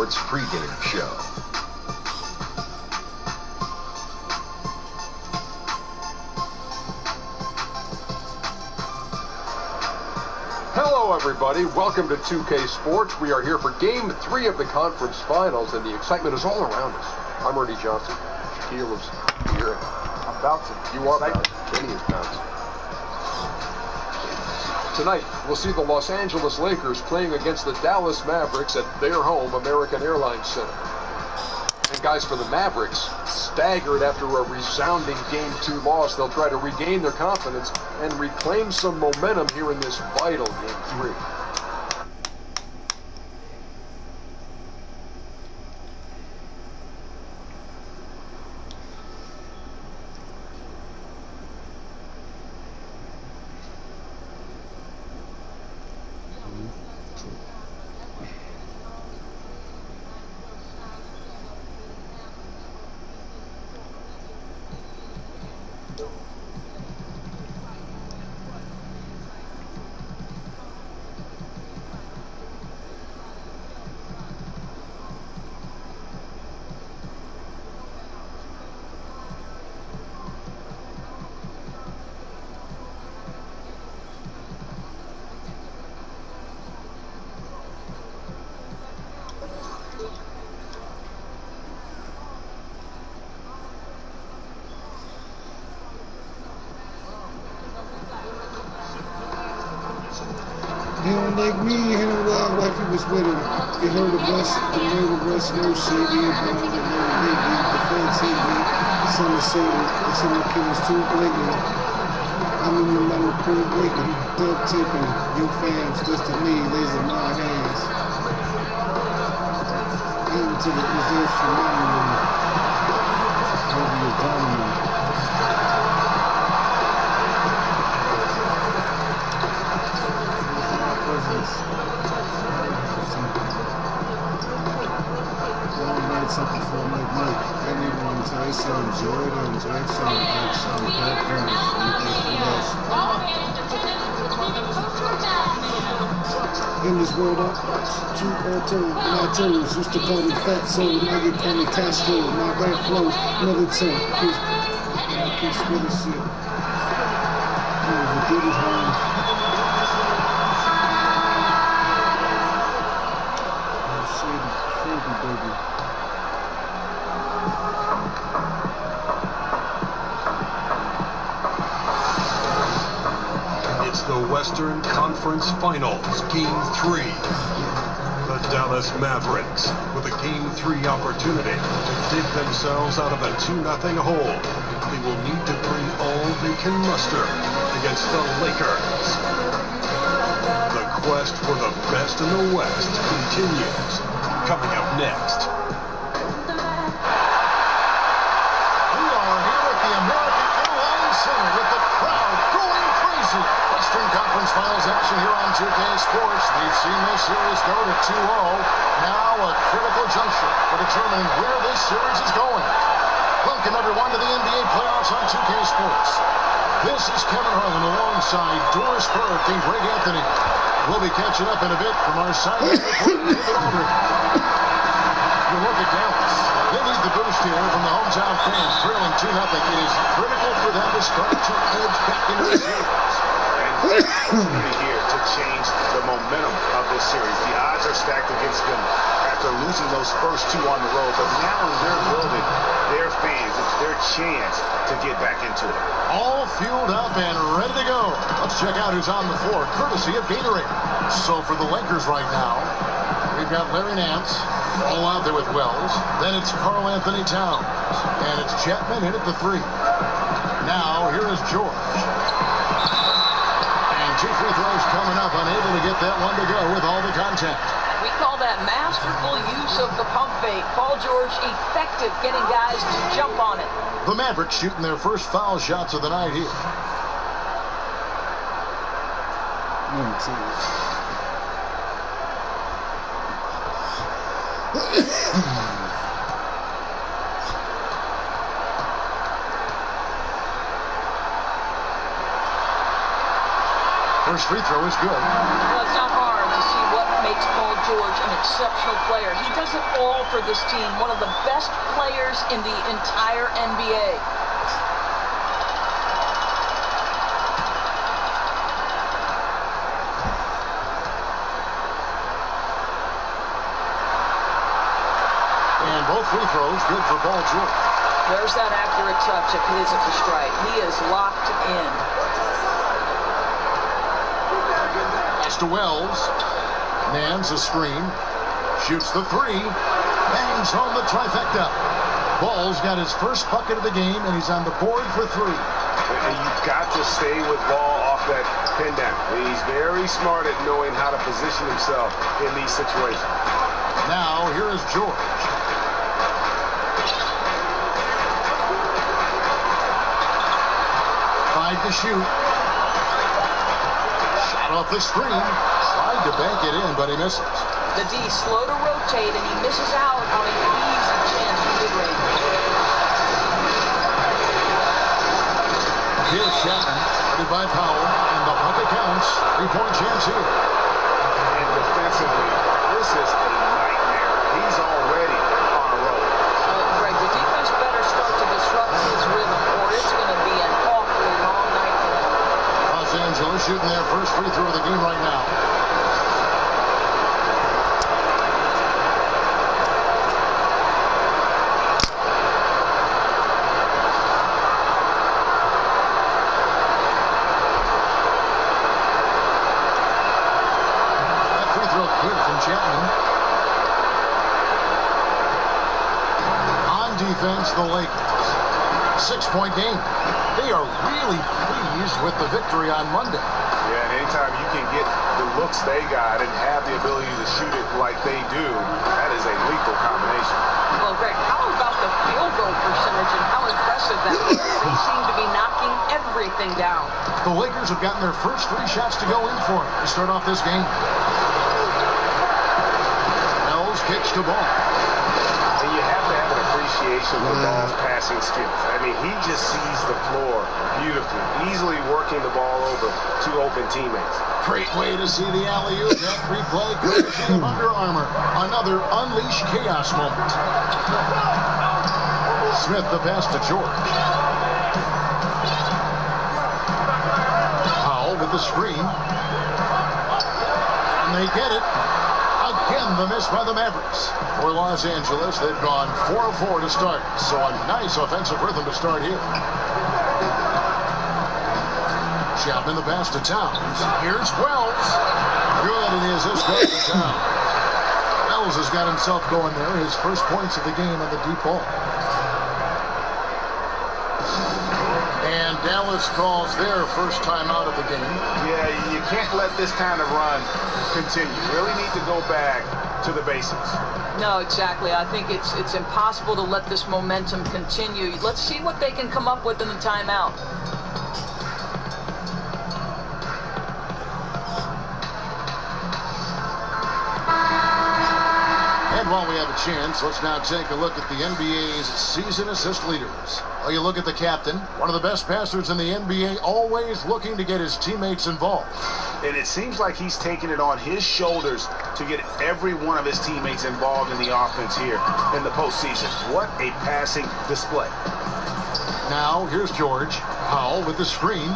Sports pregame show. Hello, everybody. Welcome to 2K Sports. We are here for Game 3 of the conference finals, and the excitement is all around us. I'm Ernie Johnson. Shaquille is here. I'm bouncing. You are bouncing. Kenny is bouncing. Tonight, we'll see the Los Angeles Lakers playing against the Dallas Mavericks at their home, American Airlines Center. And guys, for the Mavericks, staggered after a resounding Game 2 loss, they'll try to regain their confidence and reclaim some momentum here in this vital Game 3. He don't like me, he don't lie like he was with him. He heard of us, the murder rest, no shit. He ain't born with no lady. The feds hate me. It's on the Satan. It's in the killers too blatant. I'm in the metal pool breaking, dub taping. Your fams, just to me, laser my hands. Even to the reserve for monument. Over your dominant. Something for Mike. Anyone, Tyson, Jordan, Jackson, Jackson, in this world, my toes used to call me fat soul, now you call me Castro. My rap flow, militant, keep spitting shit. We did it home. Baby. It's the Western Conference Finals, Game 3. The Dallas Mavericks, with a Game 3 opportunity to dig themselves out of a 2-0 hole. They will need to bring all they can muster against the Lakers. The quest for the best in the West continues. Coming up next. With the crowd going crazy. Western Conference Finals action here on 2K Sports. We've seen this series go to 2-0. Now a critical juncture for determining where this series is going. Welcome everyone to the NBA playoffs on 2K Sports. This is Kevin Harlan alongside Doris Burke and Greg Anthony. We'll be catching up in a bit from our side. You look at Dallas. They need the boost here from the hometown fans. Trailing 2-0. It is critical for them to start to edge back into the series. And opportunity here to change the momentum of this series. The odds are stacked against them after losing those first two on the road. But now they're building their fans. It's their chance to get back into it. All fueled up and ready to go. Let's check out who's on the floor, courtesy of Gatorade. So for the Lakers right now, we've got Larry Nance all out there with Wells. Then it's Karl Anthony Towns. And it's Chapman in at the 3. Now, here is George. And 2 free throws coming up, unable to get that one to go with all the contact. We call that masterful use of the pump fake. Paul George effective getting guys to jump on it. The Mavericks shooting their first foul shots of the night here. First free throw is good. Well, it's not hard to see what made makes Paul George an exceptional player. He does it all for this team. One of the best players in the entire NBA. And both free throws good for Paul George. There's that accurate touch of his at the stripe. He is locked in. Pass to Wells. Mans a screen. Shoots the three. Bangs home the trifecta. Ball's got his first bucket of the game, and he's on the board for three. And you've got to stay with Ball off that pin down. He's very smart at knowing how to position himself in these situations. Now, here is George. To shoot. Shot off the screen. Tried to bank it in, but he misses. The D slow to rotate, and he misses out on an easy chance for mid-range. Here's Chapman, headed by Powell, and the bucket counts. 3-point chance here. And defensively, this is a nightmare. He's already on a roll. Greg, the defense better start to disrupt his rhythm, or it's going to be an awfully long night for him. Los Angeles shooting their first free throw of the game right now. That free throw good from Chapman. On defense, the Lakers. 6-point game. They are really pleased with the victory on Monday. Yeah, and anytime you can get the looks they got and have the ability to shoot it like they do, that is a lethal combination. Well, Greg, how about the field goal percentage and how impressive that is? They seem to be knocking everything down. The Lakers have gotten their first 3 shots to go in for it to start off this game. Wells kicks to Ball. And you have to have an appreciation for Ball's passing skills. I mean, he just sees the floor beautifully, easily working the ball over to open teammates. Great way to see the alley-oop. That replay courtesy of Under Armour. Another Unleash Chaos moment. Smith the pass to George. Powell with the screen. And they get it. Again, the miss by the Mavericks. For Los Angeles, they've gone 4-4 to start. So a nice offensive rhythm to start here. Chapman the pass to Towns. Here's Wells. Good, and his goes to Towns. Wells has got himself going there. His first points of the game on the deep ball. And Dallas calls their first time out of the game. Yeah, you can't let this kind of run continue. You really need to go back to the basics. No, exactly. I think it's impossible to let this momentum continue. Let's see what they can come up with in the timeout. And while we have a chance, let's now take a look at the NBA's season assist leaders. Well, you look at the captain, one of the best passers in the NBA, always looking to get his teammates involved. And it seems like he's taking it on his shoulders to get every one of his teammates involved in the offense here in the postseason. What a passing display. Now, here's George. Powell with the screen.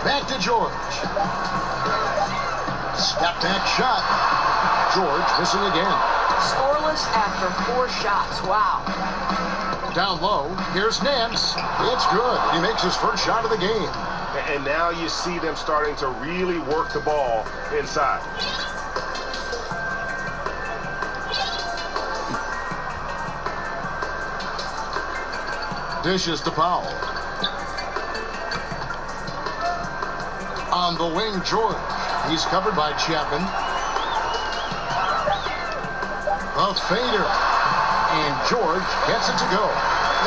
Back to George. Step back shot. George missing again. Scoreless after 4 shots. Wow. Down low. Here's Nance. It's good. He makes his first shot of the game. And now you see them starting to really work the ball inside. Dishes to Powell. On the wing, George. He's covered by Chapman. A fader. And George gets it to go.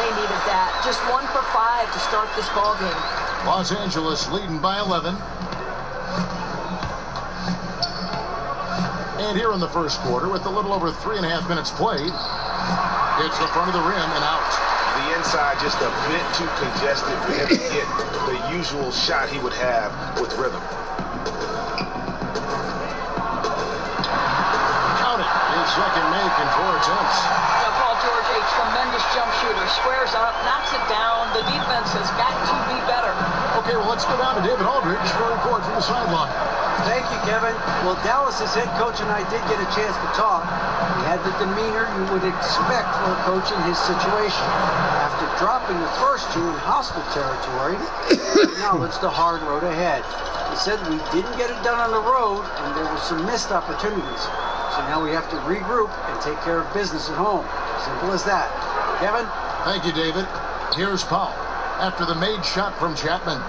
They needed that. Just 1 for 5 to start this ball game. Los Angeles leading by 11. And here in the first quarter, with a little over 3.5 minutes played, Hits the front of the rim and out. The inside just a bit too congested for him to get the usual shot he would have with rhythm. Count it. His second make in 4 attempts. Paul George, a tremendous jump shooter, squares up, knocks it down. The defense has got to be better. Okay, well, let's go down to David Aldridge for a report from the sideline. Thank you, Kevin. Well, Dallas's head coach and I did get a chance to talk. He had the demeanor you would expect for a coach in his situation. After dropping the first 2 in hostile territory, now it's the hard road ahead. He said we didn't get it done on the road, and there were some missed opportunities. So now we have to regroup and take care of business at home. Simple as that. Kevin? Thank you, David. Here's Powell after the made shot from Chapman.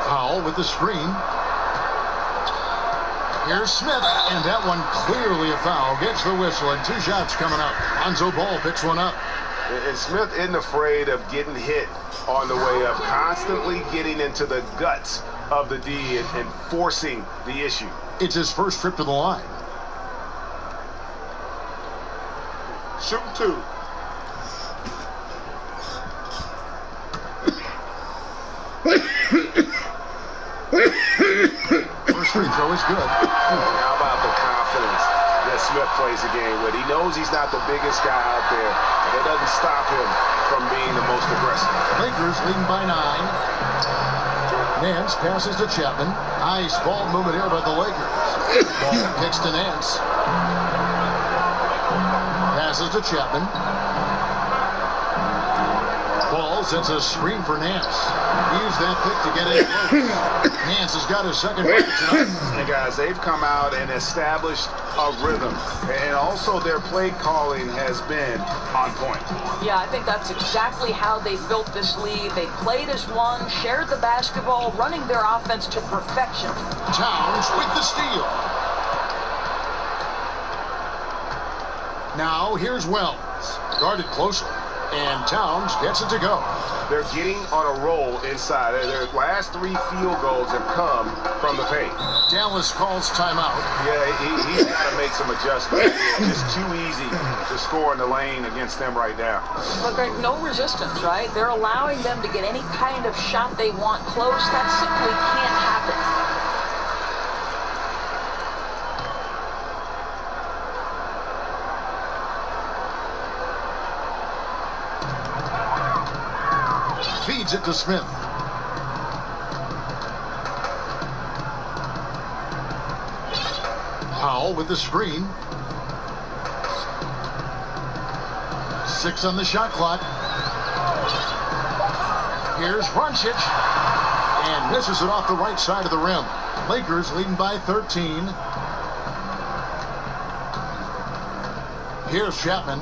Powell with the screen. Here's Smith, and that one clearly a foul. Gets the whistle, and 2 shots coming up. Lonzo Ball picks one up. And Smith isn't afraid of getting hit on the way up, constantly getting into the guts of the D and forcing the issue. It's his first trip to the line. Shoot 2. First free throw is good. How about the confidence that Smith plays the game with? He knows he's not the biggest guy out there, but it doesn't stop him from being the most aggressive. Lakers leading by 9. Nance passes to Chapman. Nice ball movement here by the Lakers. Ball kicks to Nance. Passes to Chapman. Ball sets a screen for Nance. Use that pick to get in close. Nance has got his second bucket tonight. And guys, they've come out and established a rhythm. And also their play calling has been on point. Yeah, I think that's exactly how they built this lead. They played as one, shared the basketball, running their offense to perfection. Towns with the steal. Now here's Wells. Guarded closely. And Towns gets it to go. They're getting on a roll inside. Their last 3 field goals have come from the paint. Dallas calls timeout. Yeah, he's got to make some adjustments. It's just too easy to score in the lane against them right now. But there's no resistance, right? They're allowing them to get any kind of shot they want close. That simply can't happen. Feeds it to Smith. Powell with the screen. 6 on the shot clock. Here's Runchich. And misses it off the right side of the rim. Lakers leading by 13. Here's Chapman.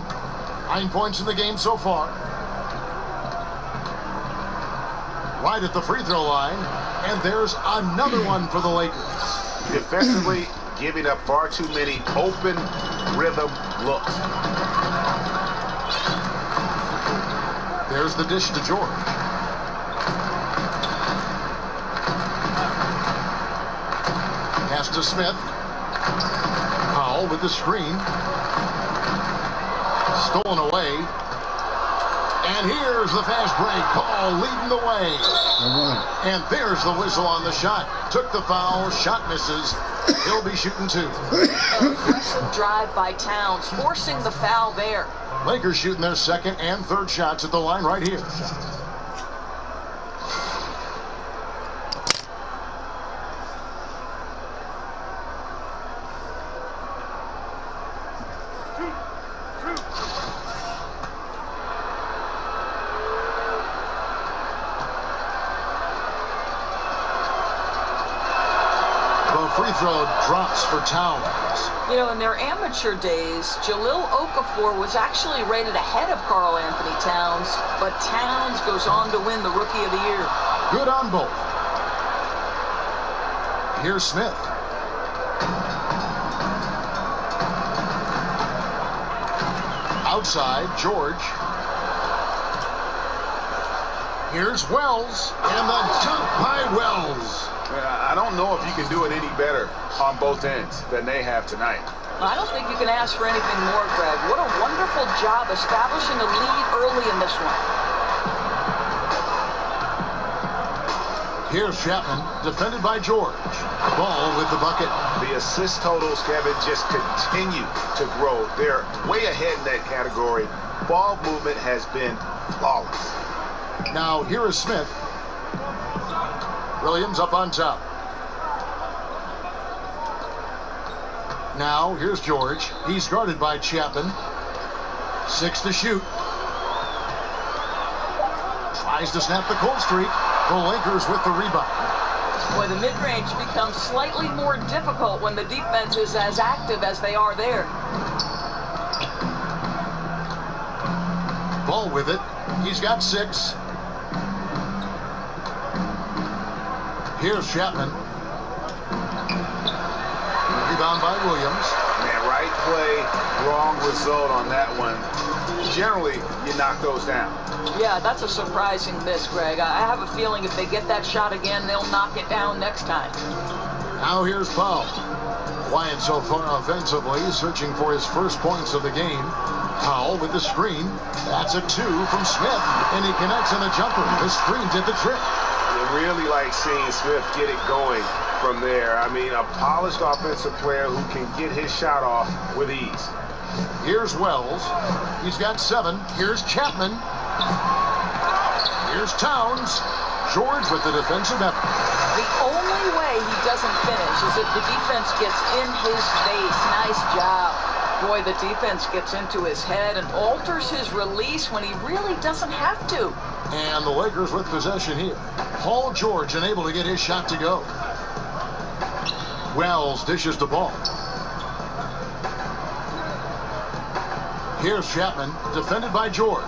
9 points in the game so far. Right at the free throw line, and there's another one for the Lakers. Defensively, giving up far too many open rhythm looks. There's the dish to George. Pass to Smith. Powell with the screen. Stolen away. And here's the fast break. Paul leading the way. And there's the whistle on the shot. Took the foul. Shot misses. He'll be shooting 2. An aggressive drive by Towns, forcing the foul there. Lakers shooting their second and third shots at the line right here. Free throw drops for Towns. You know, in their amateur days, Jahlil Okafor was actually rated ahead of Karl Anthony Towns, but Towns goes on to win the Rookie of the Year. Good on both. Here's Smith. Outside, George. Here's Wells, and the dunk by Wells. I don't know if you can do it any better on both ends than they have tonight. I don't think you can ask for anything more, Greg. What a wonderful job establishing a lead early in this one. Here's Chapman, defended by George. Ball with the bucket. The assist totals, Kevin, just continue to grow. They're way ahead in that category. Ball movement has been flawless. Now here is Smith. Williams up on top. Now here's George. He's guarded by Chapman. 6 to shoot. Tries to snap the cold streak. The Lakers with the rebound. Boy, the mid-range becomes slightly more difficult when the defense is as active as they are there. Ball with it. He's got 6. Here's Chapman. Rebound by Williams. Man, right play, wrong result on that one. Generally, you knock those down. Yeah, that's a surprising miss, Greg. I have a feeling if they get that shot again, they'll knock it down next time. Now here's Powell. Quiet so far offensively, searching for his first points of the game. Powell with the screen. That's a 2 from Smith, and he connects on the jumper. The screen did the trick. You really like seeing Smith get it going from there. I mean, a polished offensive player who can get his shot off with ease. Here's Wells. He's got 7. Here's Chapman. Here's Towns. George with the defensive effort. The only way he doesn't finish is if the defense gets in his face. Nice job. Boy, the defense gets into his head and alters his release when he really doesn't have to. And the Lakers with possession here. Paul George unable to get his shot to go. Wells dishes the ball. Here's Chapman, defended by George.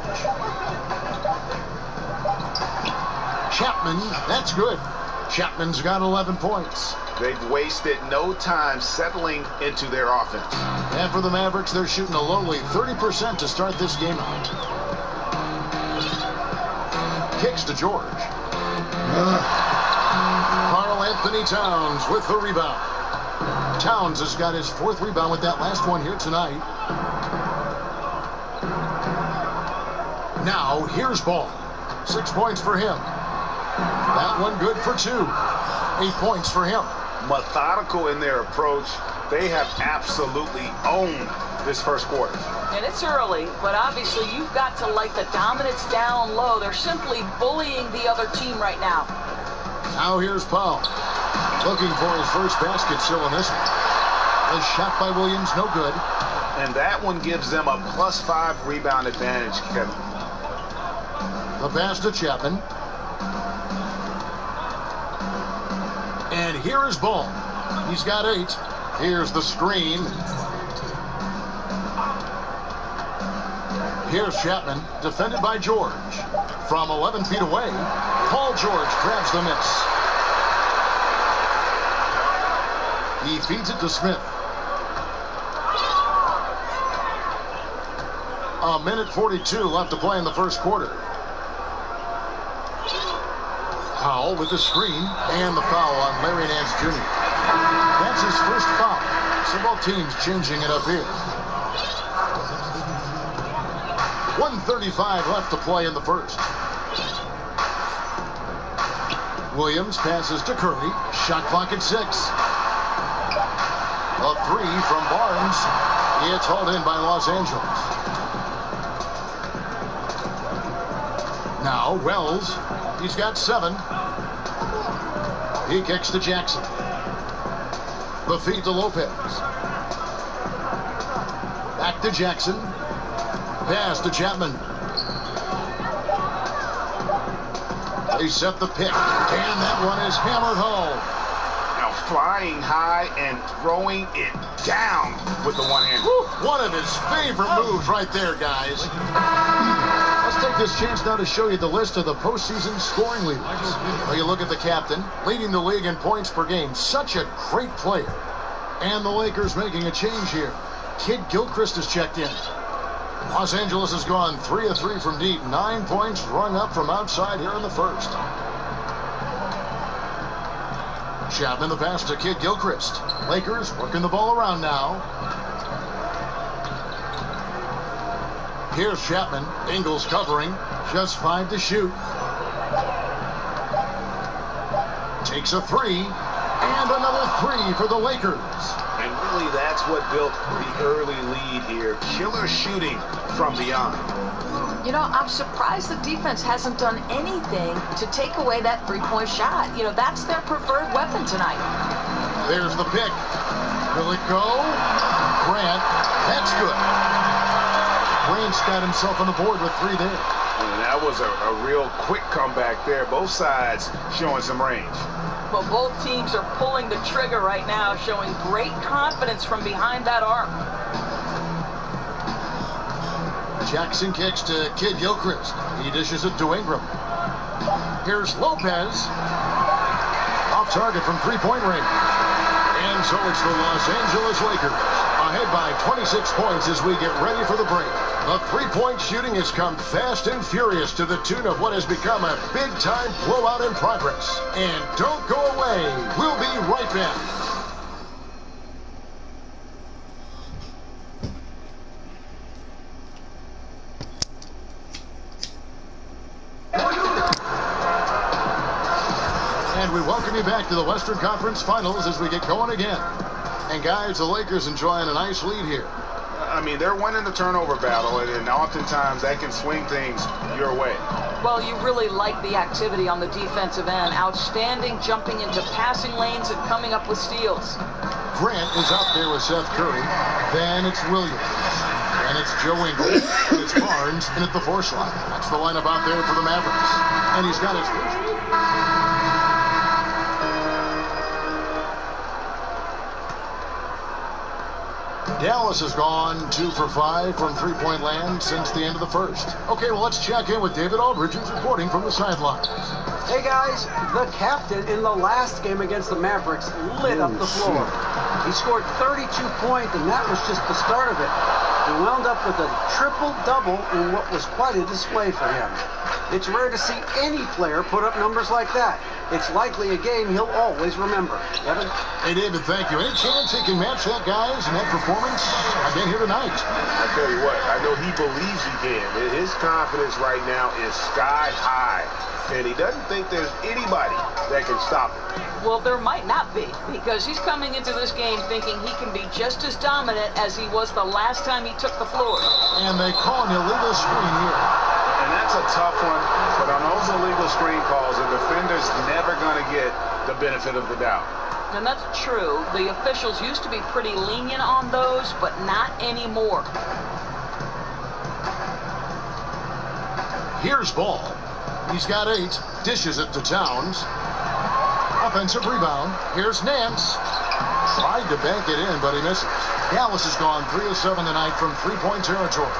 Chapman, that's good. Chapman's got 11 points. They've wasted no time settling into their offense. And for the Mavericks, they're shooting a lowly 30% to start this game out. Kicks to George. Karl Anthony Towns with the rebound. Towns has got his 4th rebound with that last one here tonight. Now, here's Ball. 6 points for him. That one good for 2. 8 points for him. Methodical in their approach. They have absolutely owned this first quarter. And it's early, but obviously you've got to like the dominance down low. They're simply bullying the other team right now. Now here's Powell. Looking for his first basket still in this one. A shot by Williams, no good. And that one gives them a +5 rebound advantage, Kevin. The pass to Chapman. And here is Ball. He's got 8. Here's the screen. Here's Chapman, defended by George. From 11 feet away, Paul George grabs the miss. He feeds it to Smith. 1:42 left to play in the first quarter. Powell with the screen and the foul on Larry Nance Jr. That's his first foul. So both teams changing it up here. 1:35 left to play in the first. Williams passes to Curry. Shot clock at 6. A 3 from Barnes. It's hauled in by Los Angeles. Now Wells. He's got 7. He kicks to Jackson. The feed to Lopez. Back to Jackson. Pass to Chapman. They set the pick, and that one is hammered home. Now flying high and throwing it down with the one hand. One of his favorite moves right there, guys. Let's take this chance now to show you the list of the postseason scoring leaders. Well, you look at the captain, leading the league in points per game. Such a great player. And the Lakers making a change here. Kid Gilchrist has checked in. Los Angeles has gone 3 of 3 from deep. 9 points rung up from outside here in the first. Chapman the pass to Kid Gilchrist. Lakers working the ball around now. Here's Chapman. Ingles covering. Just 5 to shoot. Takes a 3. And another 3 for the Lakers. And really, that's what built the early lead here. Killer shooting from beyond. You know, I'm surprised the defense hasn't done anything to take away that three-point shot. You know, that's their preferred weapon tonight. There's the pick. Will it go? Grant. That's good. Grant's got himself on the board with 3 there. And that was a real quick comeback there. Both sides showing some range. But both teams are pulling the trigger right now, showing great confidence from behind that arc. Jackson kicks to Kid Gilchrist. He dishes it to Ingram. Here's Lopez. Off target from three-point range. And so it's the Los Angeles Lakers ahead by 26 points as we get ready for the break. The three-point shooting has come fast and furious to the tune of what has become a big-time blowout in progress. And don't go away. We'll be right back. And we welcome you back to the Western Conference Finals as we get going again. And guys, the Lakers enjoying a nice lead here. I mean, they're winning the turnover battle, and oftentimes that can swing things your way. Well, you really like the activity on the defensive end. Outstanding jumping into passing lanes and coming up with steals. Grant is out there with Seth Curry. Then it's Williams. And it's Joe Ingles. And it's Barnes in at the 4 slot. That's the lineup out there for the Mavericks. And he's got his first. Dallas has gone 2 for 5 from three-point land since the end of the first. Okay, well, let's check in with David Aldridge, who's reporting from the sidelines. Hey, guys, the captain in the last game against the Mavericks lit up the floor. He scored 32 points, and that was just the start of it. He wound up with a triple-double in what was quite a display for him. It's rare to see any player put up numbers like that. It's likely a game he'll always remember. Kevin? Hey, David, thank you. Any chance he can match that, guys, in that performance again here tonight? I tell you what, I know he believes he can. His confidence right now is sky high, and he doesn't think there's anybody that can stop him. Well, there might not be, because he's coming into this game thinking he can be just as dominant as he was the last time he took the floor. And they call an illegal screen here. And that's a tough one, but on those illegal screen calls, the defender's never going to get the benefit of the doubt. And that's true. The officials used to be pretty lenient on those, but not anymore. Here's Ball. He's got 8. Dishes it to Towns. Offensive rebound. Here's Nance. Tried to bank it in, but he misses. Dallas has gone 3 of 7 tonight from three-point territory.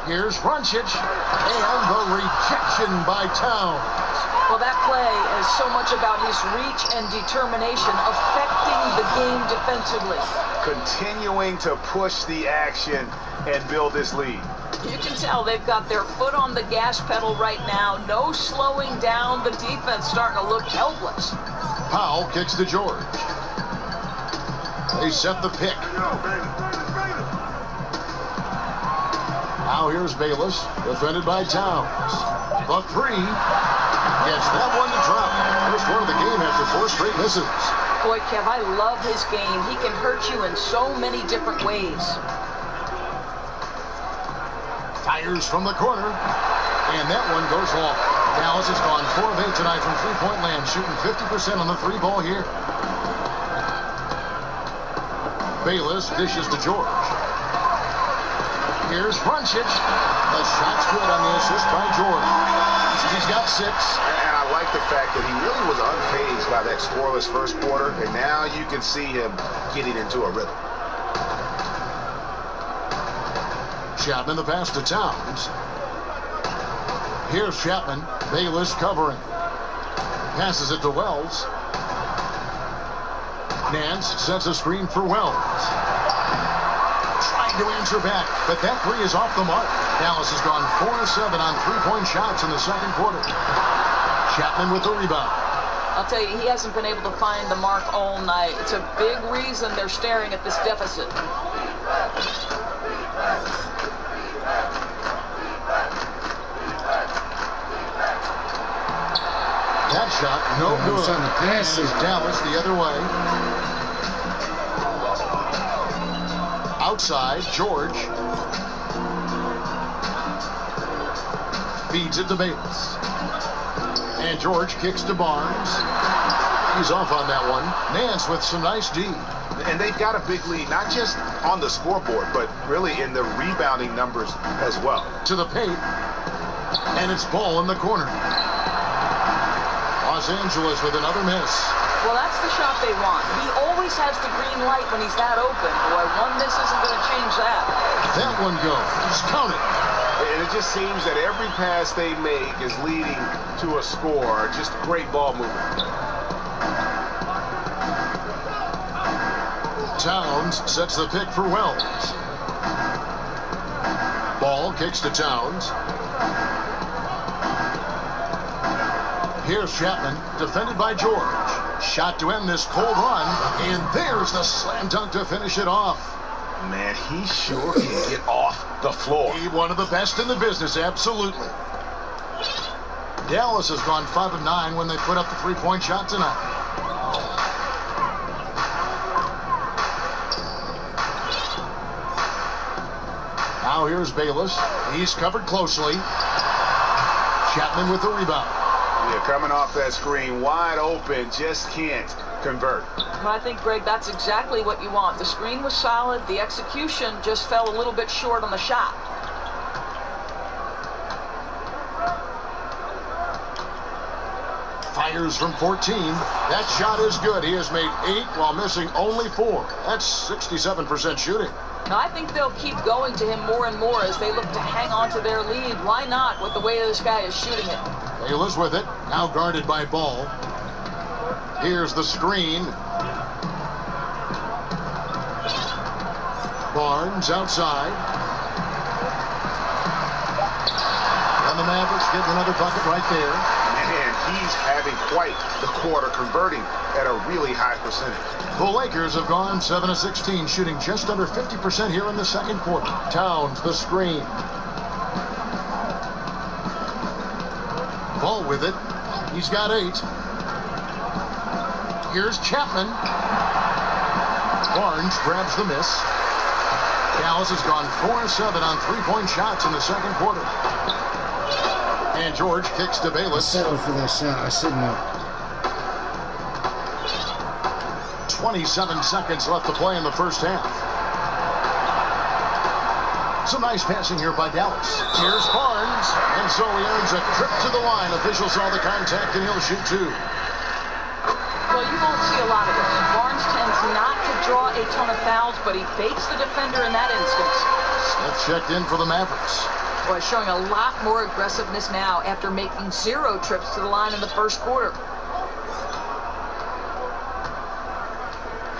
Here's Roncic, and the rejection by Towns. Well, that play is so much about his reach and determination, affecting the game defensively. Continuing to push the action and build this lead. You can tell they've got their foot on the gas pedal right now. No slowing down. The defense starting to look helpless. Powell kicks to George. They set the pick. Now here's Bayless, defended by Towns. The 3. Gets that one to drop. First one of the game after 4 straight misses. Boy, Kev, I love his game. He can hurt you in so many different ways. Fires from the corner. And that one goes long. Dallas has gone 4 of 8 tonight from three-point land, shooting 50% on the 3 ball here. Bayless dishes to George. Here's Roncic. The shot's good on the assist by George. He's got 6. And I like the fact that he really was unfazed by that scoreless first quarter, and now you can see him getting into a rhythm. Chapman the pass to Towns. Here's Chapman. Bayless covering. Passes it to Wells. Nance sets a screen for Wells. Trying to answer back, but that 3 is off the mark. Dallas has gone 4 of 7 on three-point shots in the second quarter. Chapman with the rebound. I'll tell you, he hasn't been able to find the mark all night. It's a big reason they're staring at this deficit. That shot, no good. It's on the pass. And Dallas the other way. Outside, George. Feeds it to Bayless. And George kicks to Barnes. He's off on that one. Nance with some nice D. And they've got a big lead, not just on the scoreboard, but really in the rebounding numbers as well. To the paint. And it's ball in the corner. Los Angeles with another miss. Well, that's the shot they want. He always has the green light when he's that open. Boy, one miss isn't going to change that. That one goes. Count it. And it just seems that every pass they make is leading to a score. Just great ball movement. Towns sets the pick for Wells. Ball kicks to Towns. Here's Chapman, defended by George. Shot to end this cold run, and there's the slam dunk to finish it off. Man, he sure can get off the floor. He's one of the best in the business, absolutely. Dallas has gone 5 of 9 when they put up the three-point shot tonight. Now here's Bayless. He's covered closely. Chapman with the rebound. Yeah, coming off that screen, wide open, just can't convert. Well, I think, Greg, that's exactly what you want. The screen was solid. The execution just fell a little bit short on the shot. Fires from 14. That shot is good. He has made 8 while missing only 4. That's 67% shooting. Now, I think they'll keep going to him more and more as they look to hang on to their lead. Why not with the way this guy is shooting it? Bayless with it. Now guarded by Ball. Here's the screen. Barnes outside. And the Mavericks getting another bucket right there. And he's having quite the quarter, converting at a really high percentage. The Lakers have gone 7 of 16, shooting just under 50% here in the second quarter. Towns, the screen. Ball with it. He's got 8. Here's Chapman. Barnes grabs the miss. Dallas has gone 4 of 7 on three-point shots in the second quarter. And George kicks to Bayless. I settled for that shot. I shouldn't have. 27 seconds left to play in the first half. Some nice passing here by Dallas. Here's Barnes. And so he earns a trip to the line. Officials saw the contact and he'll shoot 2. Well, you won't see a lot of this. Barnes tends not to draw a ton of fouls, but he baits the defender in that instance. Smith checked in for the Mavericks. Boy, showing a lot more aggressiveness now after making 0 trips to the line in the first quarter.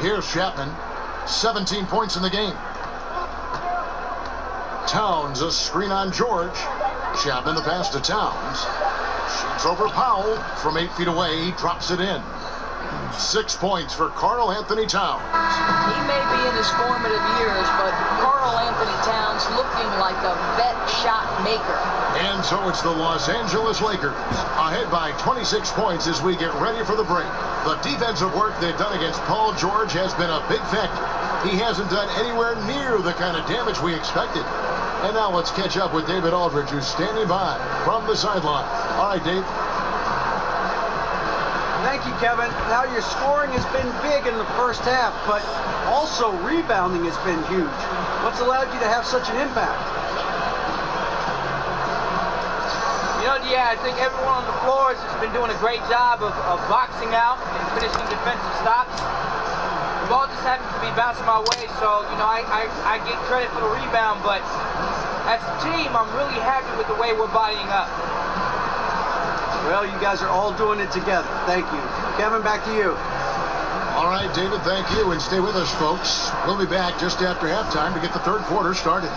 Here's Chapman. 17 points in the game. Towns, a screen on George. Chapman the pass to Towns. Shoots over Powell from 8 feet away. He drops it in. 6 points for Karl Anthony Towns. He may be in his formative years, but Karl Anthony Towns looking like a vet shot maker. And so it's the Los Angeles Lakers ahead by 26 points as we get ready for the break. The defensive work they've done against Paul George has been a big factor. He hasn't done anywhere near the kind of damage we expected. And now let's catch up with David Aldridge, who's standing by from the sideline. All right, Dave. Thank you, Kevin. Now your scoring has been big in the first half, but also rebounding has been huge. What's allowed you to have such an impact? Yeah, I think everyone on the floor has been doing a great job of boxing out and finishing defensive stops. The ball just happens to be bouncing my way, so, I get credit for the rebound, but as a team, I'm really happy with the way we're bodying up. Well, you guys are all doing it together. Thank you. Kevin, back to you. All right, David, thank you, and stay with us, folks. We'll be back just after halftime to get the third quarter started.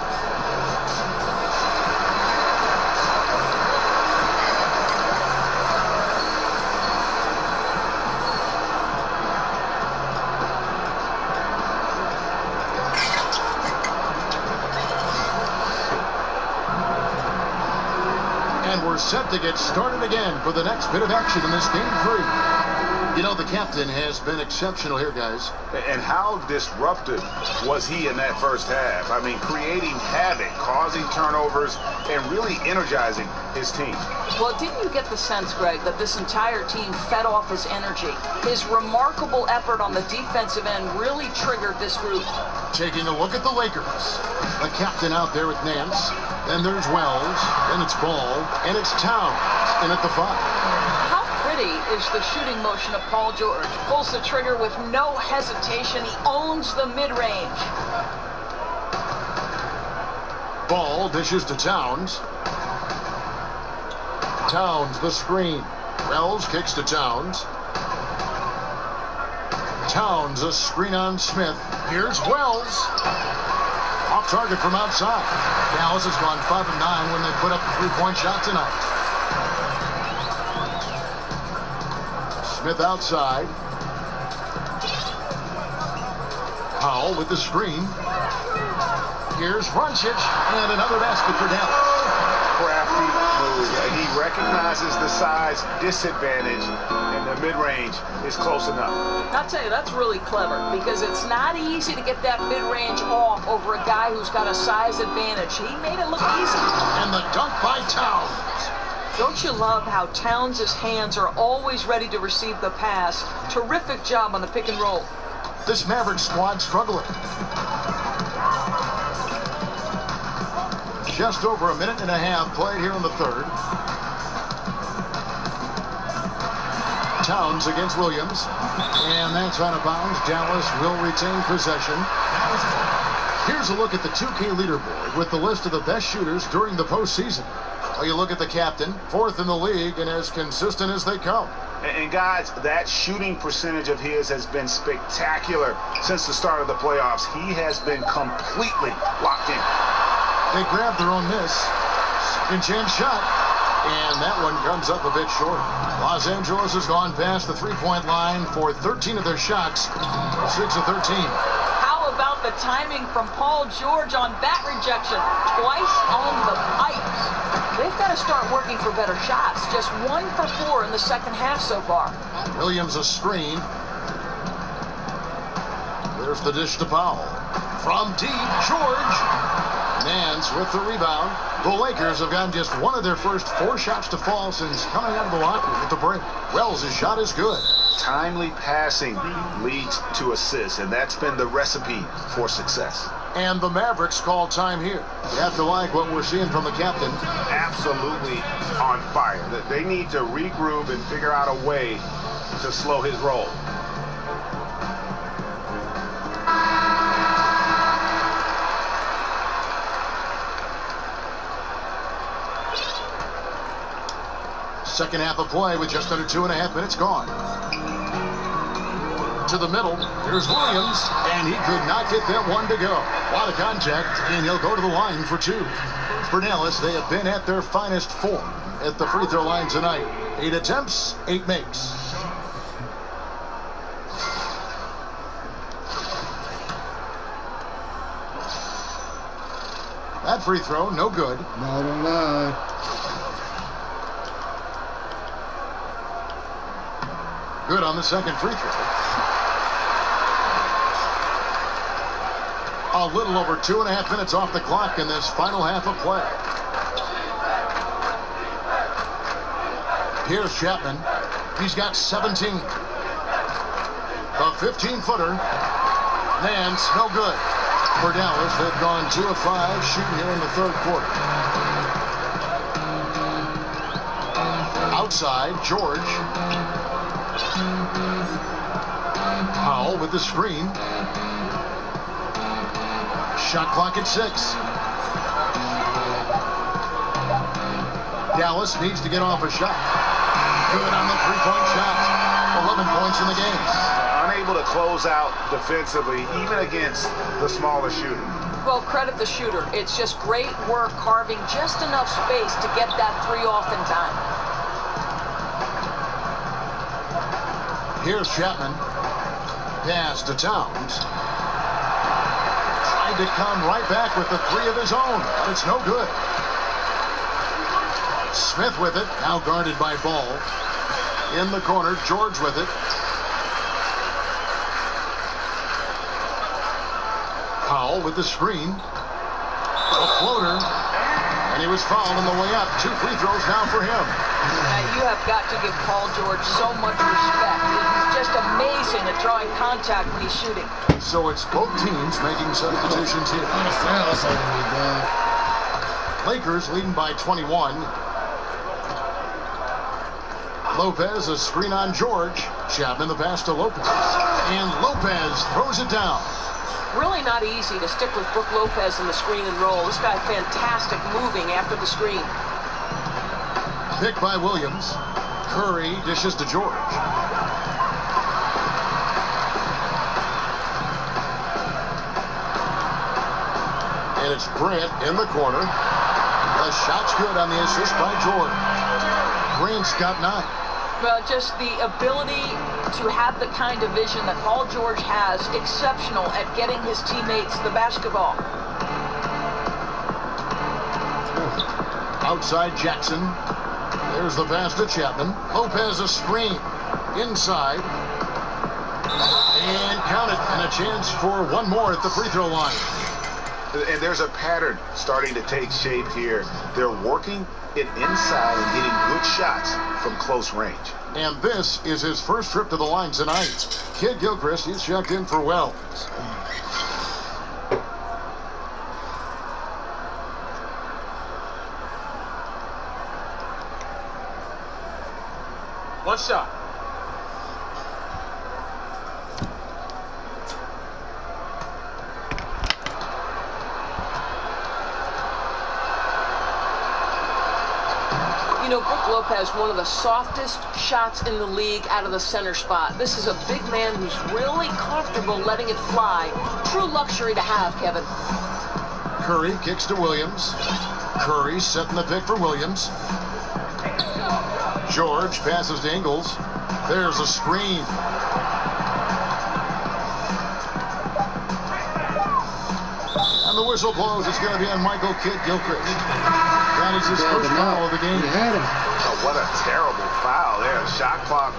set to get started again for the next bit of action in this game 3. You know, the captain has been exceptional here, guys. And how disruptive was he in that first half? I mean, creating havoc, causing turnovers, and really energizing his team. Well, didn't you get the sense, Greg, that this entire team fed off his energy? His remarkable effort on the defensive end really triggered this group. Taking a look at the Lakers. The captain out there with Nance. Then there's Wells. Then it's Ball. And it's Towns in at the 5. How pretty is the shooting motion of Paul George? Pulls the trigger with no hesitation. He owns the mid-range. Ball dishes to Towns. Towns the screen. Wells kicks to Towns. Towns a screen on Smith. Here's Wells. Off target from outside. Dallas has gone 5 of 9 when they put up a 3-point shot tonight. Smith outside. Powell with the screen. Here's Runchich, and another basket for Dallas. Crafty move. He recognizes the size disadvantage, and the mid-range is close enough. I'll tell you, that's really clever, because it's not easy to get that mid-range off over a guy who's got a size advantage. He made it look easy. And the dunk by Towns. Don't you love how Towns' hands are always ready to receive the pass? Terrific job on the pick and roll. This Maverick squad struggling. Just over a minute and a half played here in the third. Towns against Williams. And that's out of bounds. Dallas will retain possession. Here's a look at the 2K leaderboard with the list of the best shooters during the postseason. Well, you look at the captain, 4th in the league and as consistent as they come. And guys, that shooting percentage of his has been spectacular since the start of the playoffs. He has been completely locked in. They grab their own miss. Second chance shot. And that one comes up a bit short. Los Angeles has gone past the 3-point line for 13 of their shots. 6 of 13. How about the timing from Paul George on that rejection? Twice on the pipes. They've got to start working for better shots. Just 1 for 4 in the second half so far. Williams a screen. There's the dish to Powell. From deep, George. Nance with the rebound. The Lakers have gotten just one of their first 4 shots to fall since coming out of the locker room at the break. Wells' shot is good. Timely passing leads to assists, and that's been the recipe for success. And the Mavericks call time here. You have to like what we're seeing from the captain. Absolutely on fire. They need to regroup and figure out a way to slow his roll. Second half of play with just under 2.5 minutes gone. To the middle, here's Williams, and he could not get that one to go. A lot of contact, and he'll go to the line for 2. For Dallas, they have been at their finest 4 at the free throw line tonight. 8 attempts, 8 makes. That free throw, no good. Not a lie. Good on the second free throw. A little over 2.5 minutes off the clock in this final half of play. Here's Chapman. He's got 17. The 15-footer. Nance, no good. For Dallas, they've gone 2 of 5 shooting here in the third quarter. Outside, George. Powell with the screen. Shot clock at 6. Dallas needs to get off a shot. Good on the 3-point shot. 11 points in the game. Unable to close out defensively, even against the smaller shooter. Well, credit the shooter. It's just great work carving just enough space to get that 3 off in time. Here's Chapman. Pass to Towns. Tried to come right back with the 3 of his own, but it's no good. Smith with it, now guarded by Ball. In the corner, George with it. Powell with the screen. A floater. And he was fouled on the way up. 2 free throws now for him. Now, you have got to give Paul George so much respect. He's just amazing at drawing contact when he's shooting. So it's both teams making substitutions here. Lakers leading by 21. Lopez, a screen on George. Chapman the pass to Lopez. And Lopez throws it down. Really not easy to stick with Brook Lopez in the screen and roll. This guy fantastic moving after the screen. Pick by Williams. Curry dishes to George. And it's Grant in the corner. The shot's good on the assist by George. Grant's got 9. Well, just the ability to have the kind of vision that Paul George has, exceptional at getting his teammates the basketball. Outside Jackson. There's the pass to Chapman. Lopez a screen. Inside. And count it. And a chance for one more at the free throw line. And there's a pattern starting to take shape here. They're working it inside and getting good shots from close range. And this is his first trip to the line tonight. Kid Gilchrist, he's checked in for Wells. One shot. You know, Brook Lopez, one of the softest shots in the league out of the center spot. This is a big man who's really comfortable letting it fly. True luxury to have, Kevin. Curry kicks to Williams. Curry setting the pick for Williams. George passes to Ingles. There's a screen. And the whistle blows. It's going to be on Michael Kidd Gilchrist. That is his first foul of the game. Oh, what a terrible foul there. Shot clock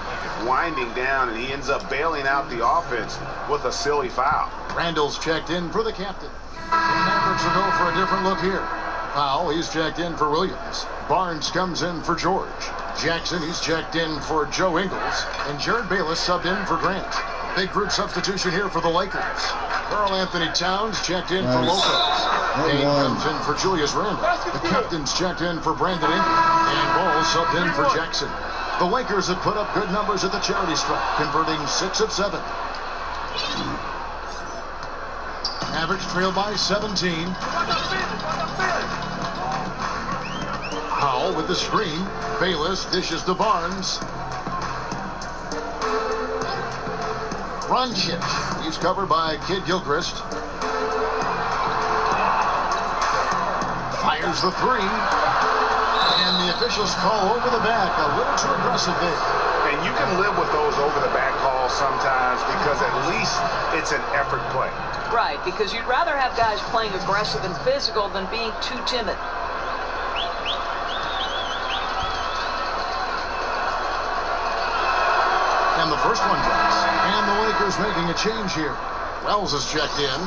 winding down, and he ends up bailing out the offense with a silly foul. Randall's checked in for the captain. The Mavericks will go for a different look here. Powell, he's checked in for Williams. Barnes comes in for George. Jackson, he's checked in for Joe Ingles. And Jared Bayless subbed in for Grant. Big group substitution here for the Lakers. Karl Anthony Towns checked in for Lopez. Dane comes in for Julius Randle. The captain's checked in for Brandon Ingram. And Ball subbed in for Jackson. The Lakers have put up good numbers at the charity stripe, converting 6 of 7. Mavericks trail by 17. Powell with the screen. Bayless dishes to Barnes. Runchich. He's covered by Kid Gilchrist. Fires the 3. And the officials call over the back. A little too aggressive there. And you can live with those over-the-back calls sometimes because at least it's an effort play. Right, because you'd rather have guys playing aggressive and physical than being too timid. And the first one drops. And the Lakers making a change here. Wells is checked in.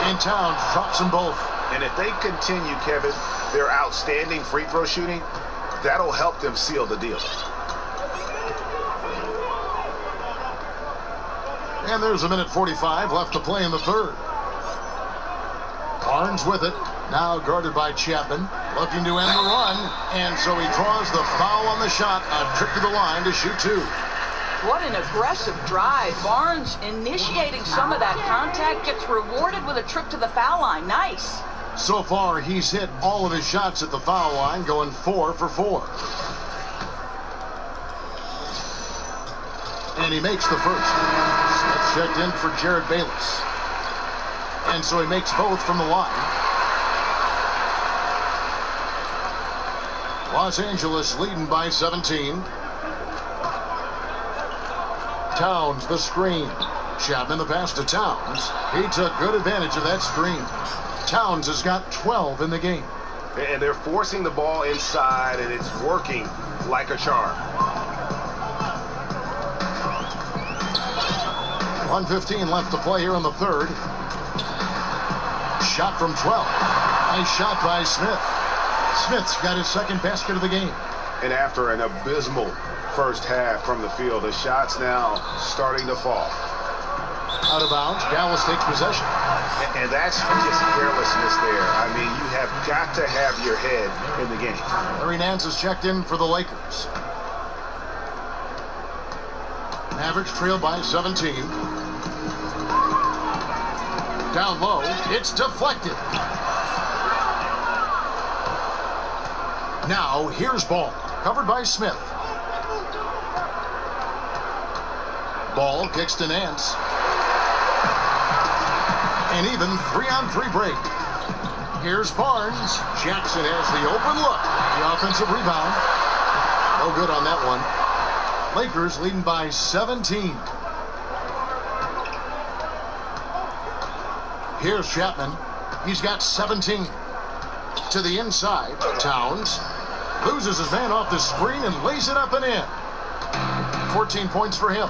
And Towns drops them both. And if they continue, Kevin, their outstanding free throw shooting, that'll help them seal the deal. And there's a minute 45 left to play in the third. Barnes with it. Now guarded by Chapman. Looking to end the run. And so he draws the foul on the shot. A trip to the line to shoot 2. What an aggressive drive. Barnes initiating some of that contact, gets rewarded with a trip to the foul line. Nice. So far, he's hit all of his shots at the foul line, going 4 for 4. And he makes the first. Smith checked in for Jared Bayless. And so he makes both from the line. Los Angeles leading by 17. Towns, the screen. Chapman the pass to Towns. He took good advantage of that screen. Towns has got 12 in the game. And they're forcing the ball inside, and it's working like a charm. 1:15 left to play here in the third. Shot from 12. Nice shot by Smith. Smith's got his second basket of the game. And after an abysmal first half from the field, the shots now starting to fall. Out of bounds, Dallas takes possession. And that's just carelessness there. I mean, you have got to have your head in the game. Larry Nance is checked in for the Lakers. Mavericks trail by 17. Down low, it's deflected. Now, here's Ball, covered by Smith. Ball kicks to Nance. An even 3-on-3 break. Here's Barnes. Jackson has the open look. The offensive rebound. No good on that one. Lakers leading by 17. Here's Chapman. He's got 17. To the inside. Towns loses his man off the screen and lays it up and in. 14 points for him.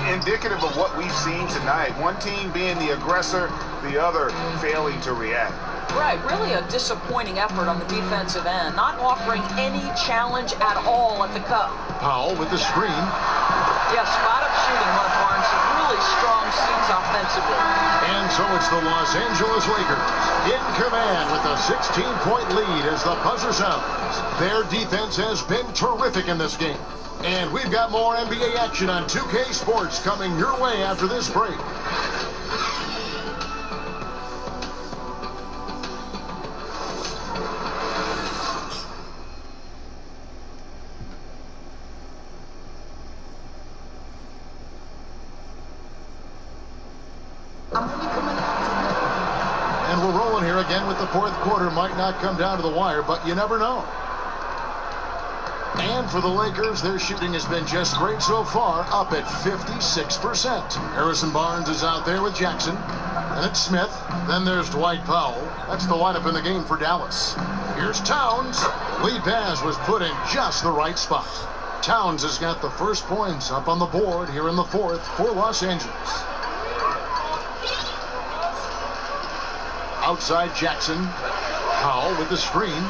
Indicative of what we've seen tonight. One team being the aggressor, the other failing to react. Right, really a disappointing effort on the defensive end, not offering any challenge at all at the cup. Powell with the screen. Yeah, spot-up shooting, Mark Barnes. Really strong scenes offensively. And so it's the Los Angeles Lakers in command with a 16-point lead as the buzzer sounds. Their defense has been terrific in this game. And we've got more NBA action on 2K Sports coming your way after this break. And we're rolling here again with the fourth quarter. Might not come down to the wire, but you never know. And for the Lakers, their shooting has been just great so far, up at 56%. Harrison Barnes is out there with Jackson. And it's Smith. Then there's Dwight Powell. That's the lineup in the game for Dallas. Here's Towns. Lead pass was put in just the right spot. Towns has got the first points up on the board here in the fourth for Los Angeles. Outside Jackson. Powell with the screen.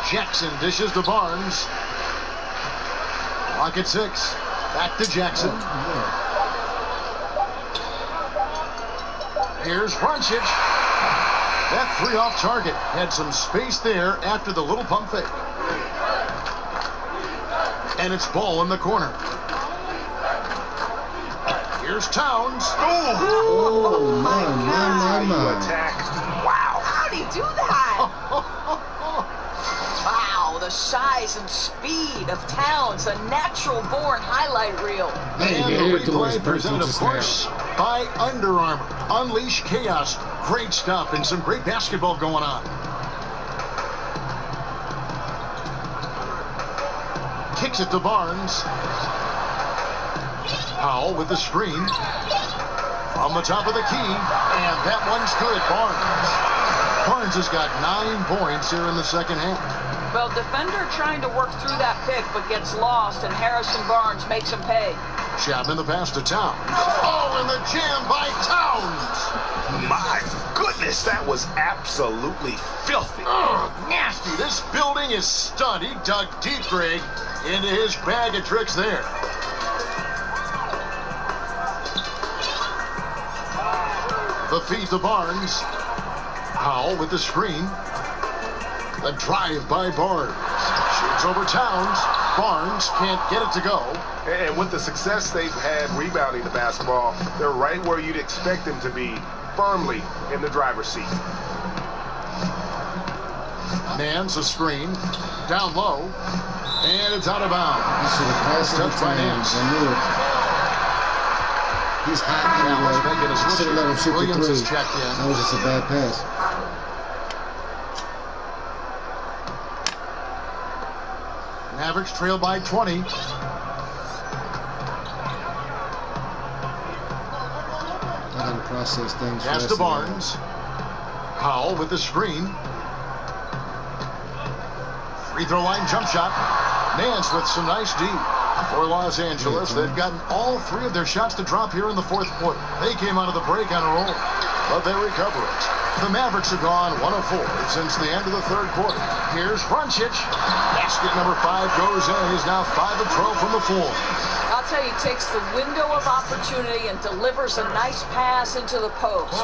Jackson dishes to Barnes. Clock at 6. Back to Jackson. Here's Roncic. That three off target. Had some space there after the little pump fake. And it's Ball in the corner. Here's Towns. Oh, my. Attack. Wow, how'd he do that? Wow, the size and speed of Towns, a natural-born highlight reel. And the replay presented, of course, by Under Armour. Unleash chaos. Great stuff and some great basketball going on. Kicks it to Barnes. Powell with the screen. From the top of the key. And that one's good. Barnes has got 9 points here in the second half. Well, defender trying to work through that pick, but gets lost, and Harrison Barnes makes him pay. Chapman the pass to Towns. Oh, and the jam by Towns. My goodness, that was absolutely filthy. Ugh, nasty. This building is stunned. He dug deep, Greg, into his bag of tricks there. The feed to Barnes. Powell with the screen. The drive by Barnes. Shoots over Towns. Barnes can't get it to go. And with the success they've had rebounding the basketball, they're right where you'd expect them to be, firmly in the driver's seat. Nance a screen. Down low. And it's out of bounds. You should have passed it Touched by Nance. I knew it. He's hot Dallas making a anyway. switch. Should have let him shoot Williams the is three. checked in. That was just a bad pass. Mavericks trail by 20. process things. Pass to Barnes. Powell with the screen. Free throw line jump shot. Nance with some nice D for Los Angeles. They've gotten all 3 of their shots to drop here in the 4th quarter. They came out of the break on a roll, but they recover it. The Mavericks have gone 1 of 4 since the end of the 3rd quarter. Here's Vrancic. Basket number 5 goes in. He's now 5 of 12 from the floor. I'll tell you, he takes the window of opportunity and delivers a nice pass into the post.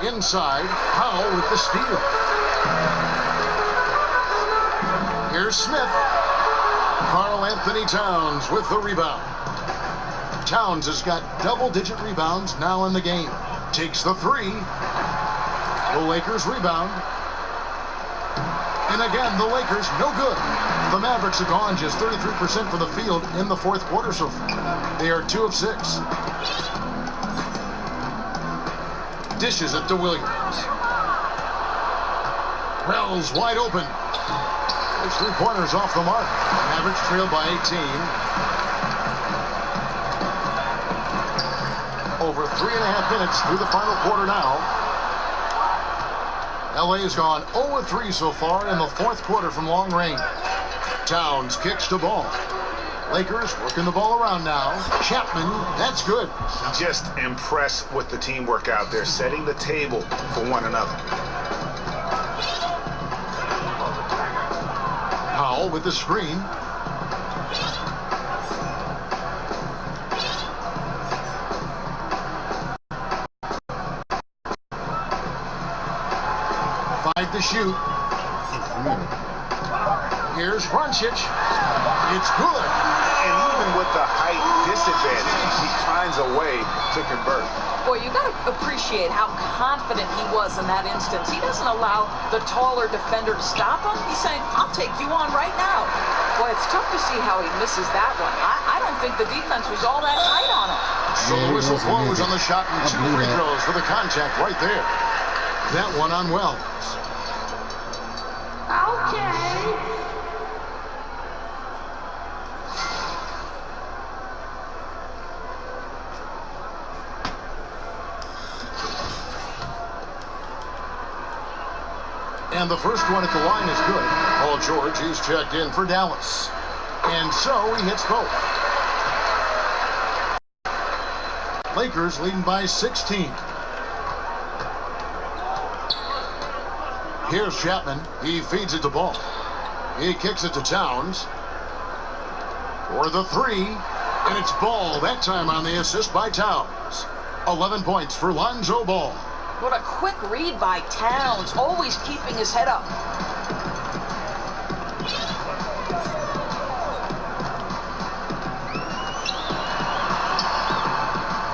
Inside, Powell with the steal. Here's Smith. Karl Anthony Towns with the rebound. Towns has got double-digit rebounds now in the game. Takes the 3. The Lakers rebound. And again, the Lakers, no good. The Mavericks have gone just 33% from the field in the 4th quarter so far. They are 2 of 6. Dishes it to Williams. Wells wide open. Those 3-pointers off the mark. Mavericks trailed by 18. Over 3.5 minutes through the final quarter now. LA has gone 0-3 so far in the 4th quarter from long range. Towns kicks the ball. Lakers working the ball around now. Chapman, that's good. Just impressed with the teamwork out there, setting the table for one another. Powell with the screen. Five to shoot. Here's Vrancic. It's good. And even with the height disadvantage, he finds a way to convert. Boy, you got to appreciate how confident he was in that instance. He doesn't allow the taller defender to stop him. He's saying, I'll take you on right now. Boy, it's tough to see how he misses that one. I don't think the defense was all that tight on him. So the whistle blows on the shot and 2 free throws for the contact right there. That one on Wells. Okay. And the first one at the line is good. Paul George, he's checked in for Dallas. And so he hits both. Lakers leading by 16. Here's Chapman. He feeds it to Ball. He kicks it to Towns. For the 3. And it's Ball, that time on the assist by Towns. 11 points for Lonzo Ball. What a quick read by Towns, always keeping his head up.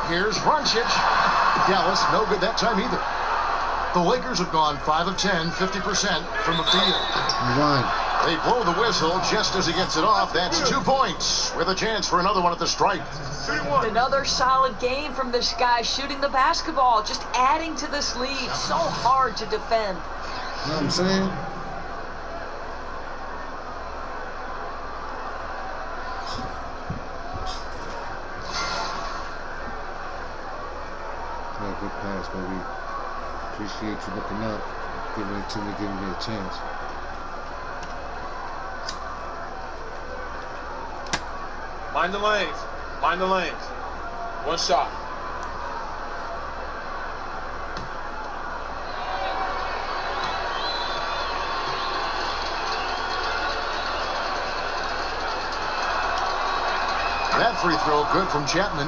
Here's Vrancic. Dallas, no good that time either. The Lakers have gone 5 of 10, 50% from the field. They blow the whistle just as he gets it off. That's 2 points with a chance for another one at the stripe. Another solid game from this guy shooting the basketball, just adding to this lead. So hard to defend. You know what I'm saying? Yeah, good pass, baby. Appreciate you looking up, giving it to me, giving me a chance. Mind the lanes. Mind the lanes. One shot. That free throw good from Chapman.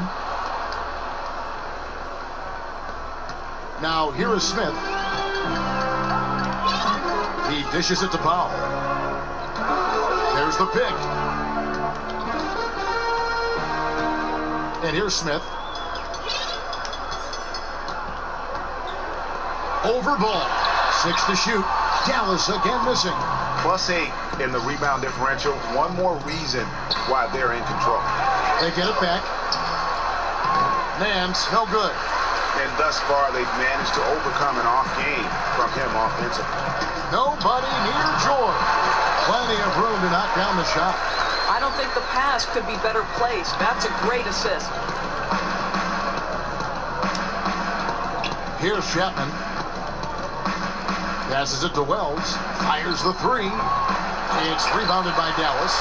Now here is Smith. He dishes it to Powell. There's the pick. And here's Smith. Over Ball. 6 to shoot. Dallas again missing. +8 in the rebound differential. One more reason why they're in control. They get it back. Nance, no good. And thus far, they've managed to overcome an off game from him offensively. Nobody near George. Plenty of room to knock down the shot. I don't think the pass could be better placed. That's a great assist. Here's Chapman. Passes it to Wells. Fires the three. It's rebounded by Dallas.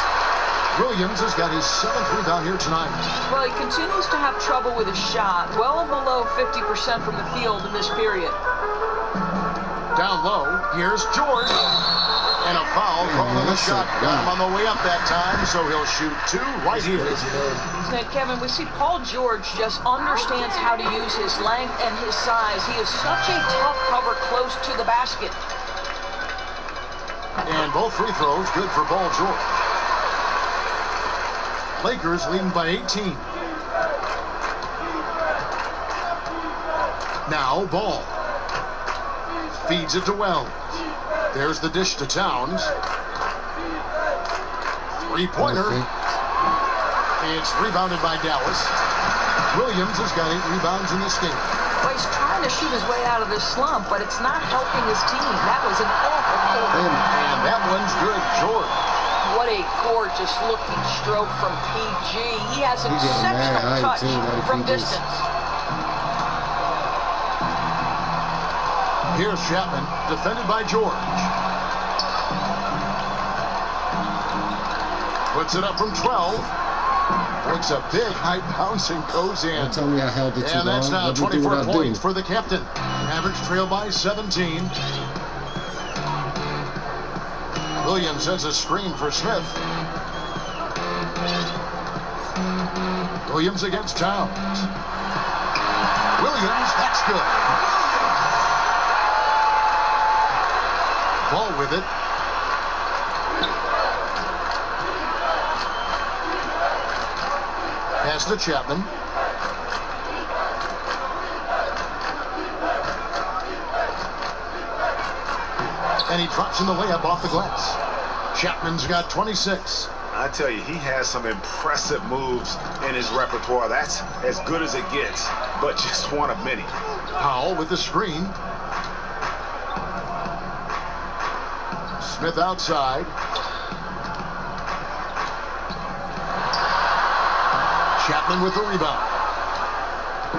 Williams has got his 7th rebound here tonight. Well, he continues to have trouble with his shot. Well below 50% from the field in this period. Down low. Here's George. And a foul called on the shot. Got him on the way up that time, so he'll shoot 2 right here. Now, Kevin, we see Paul George just understands how to use his length and his size. He is such a tough cover close to the basket. And both free throws good for Paul George. Lakers leading by 18. Now Ball. Feeds it to Wells. There's the dish to Towns. Three-pointer. It's rebounded by Dallas. Williams has got 8 rebounds in this game. Well, he's trying to shoot his way out of this slump, but it's not helping his team. That was an awful quarter. And that one's good. George. What a gorgeous looking stroke from PG. He has an exceptional touch from distance. Here's Chapman, defended by George. Puts it up from 12. Breaks a big high bounce and goes in. Tell me I held it too long. And that's now 24 points for the captain. Average trail by 17. Williams sends a screen for Smith. Williams against Towns. Williams, that's good. Ball with it. Pass to Chapman. And he drops in the layup off the glass. Chapman's got 26. I tell you, he has some impressive moves in his repertoire. That's as good as it gets, but just one of many. Powell with the screen. Smith outside. Chapman with the rebound.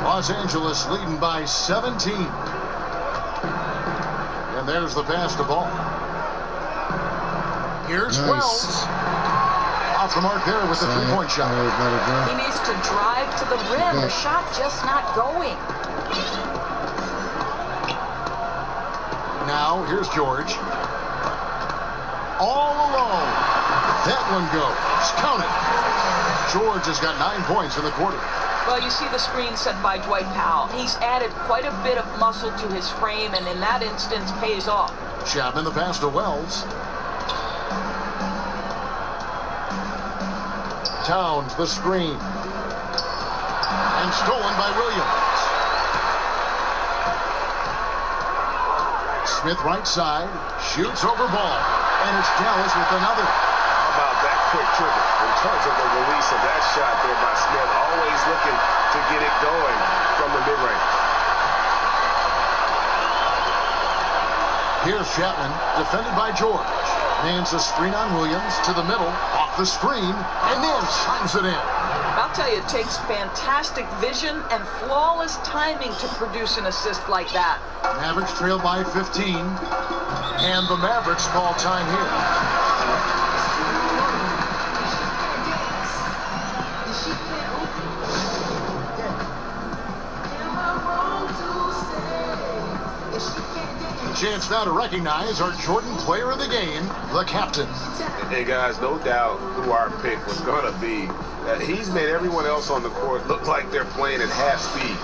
Los Angeles leading by 17. And there's the pass to Ball. Here's Wells. Off the mark there with the three-point shot. He needs to drive to the rim. The shot just not going. Now, here's George. All alone. That one goes. Count it. George has got 9 points in the quarter. Well, you see the screen set by Dwight Powell. He's added quite a bit of muscle to his frame, and in that instance, pays off. Chapman the pass to Wells. Towns the screen. And stolen by Williams. Smith right side. Shoots over Ball. And it's Dallas with another. How about that quick trigger in terms of the release of that shot there by Smith. Always looking to get it going from the mid-range. Here's Chapman, defended by George. Mans a screen on Williams to the middle, off the screen, and then slams it in. I'll tell you, it takes fantastic vision and flawless timing to produce an assist like that. Mavericks trail by 15, and the Mavericks call time here. Chance now to recognize our Jordan player of the game, the captain. Hey guys, no doubt who our pick was going to be. He's made everyone else on the court look like they're playing at half speed.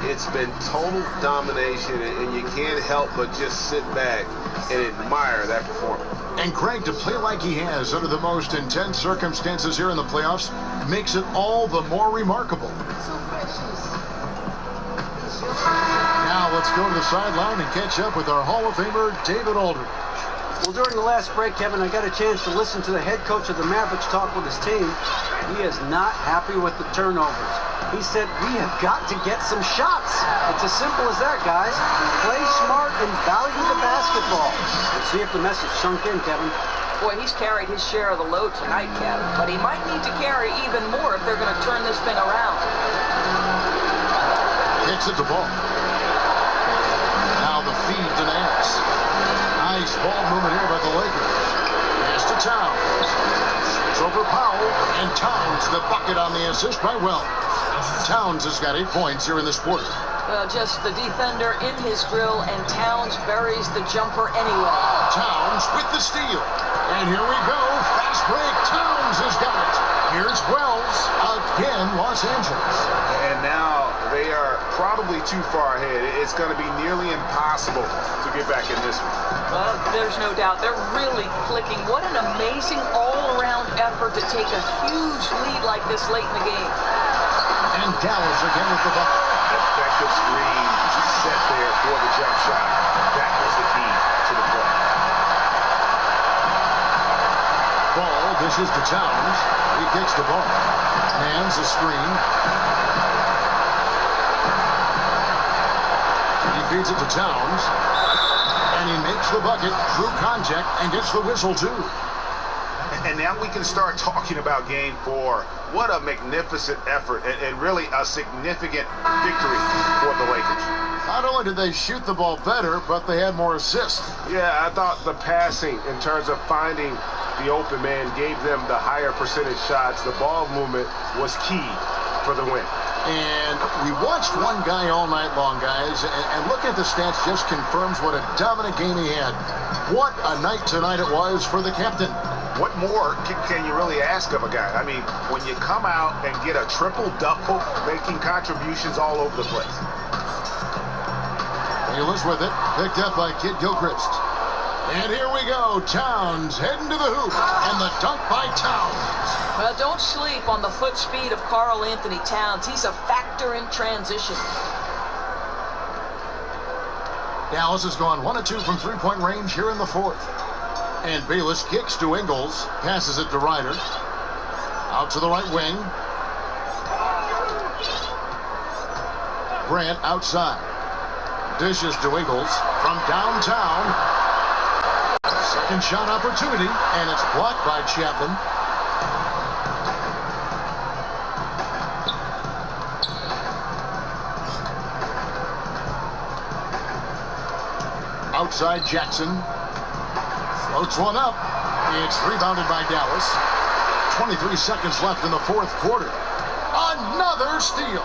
It's been total domination, and you can't help but just sit back and admire that performance. And Craig, to play like he has under the most intense circumstances here in the playoffs makes it all the more remarkable. Now let's go to the sideline and catch up with our Hall of Famer, David Aldridge. Well, during the last break, Kevin, I got a chance to listen to the head coach of the Mavericks talk with his team. He is not happy with the turnovers. He said, we have got to get some shots. It's as simple as that, guys. Play smart and value the basketball. Let's see if the message sunk in, Kevin. Boy, he's carried his share of the load tonight, Kevin. But he might need to carry even more if they're going to turn this thing around. Hits it to Ball. Towns. It's over Powell, and Towns the bucket on the assist by Wells. Towns has got 8 points here in this quarter. Well, just the defender in his drill, and Towns buries the jumper anyway. Towns with the steal. And here we go. Fast break. Towns has got it. Here's Wells. Again, Los Angeles. And now they are probably too far ahead. It's going to be nearly impossible to get back in this one. Well, there's no doubt. They're really clicking. What an amazing all-around effort to take a huge lead like this late in the game. And Dallas again with the bucket. Effective screen set there for the jump shot. That was the key to the play. Ball dishes to Towns. He kicks the ball. Hands the screen. He feeds it to Towns. And he makes the bucket through contact and gets the whistle too. And now we can start talking about game 4. What a magnificent effort and really a significant victory for the Lakers. Not only did they shoot the ball better, but they had more assists. Yeah, I thought the passing in terms of finding the open man gave them the higher percentage shots. The ball movement was key for the win. And we watched one guy all night long, guys, and looking at the stats just confirms what a dominant game he had. What a night tonight it was for the captain. What more can you really ask of a guy? I mean, when you come out and get a triple-double, making contributions all over the place. Bayless with it, picked up by Kid Gilchrist. And here we go, Towns heading to the hoop, and the dunk by Towns. Well, don't sleep on the foot speed of Karl Anthony Towns. He's a factor in transition. Dallas has gone 1 of 2 from three-point range here in the fourth. And Bayless kicks to Ingles, passes it to Ryder. Out to the right wing. Grant outside. Dishes to Ingles from downtown. Second shot opportunity, and it's blocked by Chapman. Outside Jackson. Floats one up. It's rebounded by Dallas. 23 seconds left in the fourth quarter. Another steal.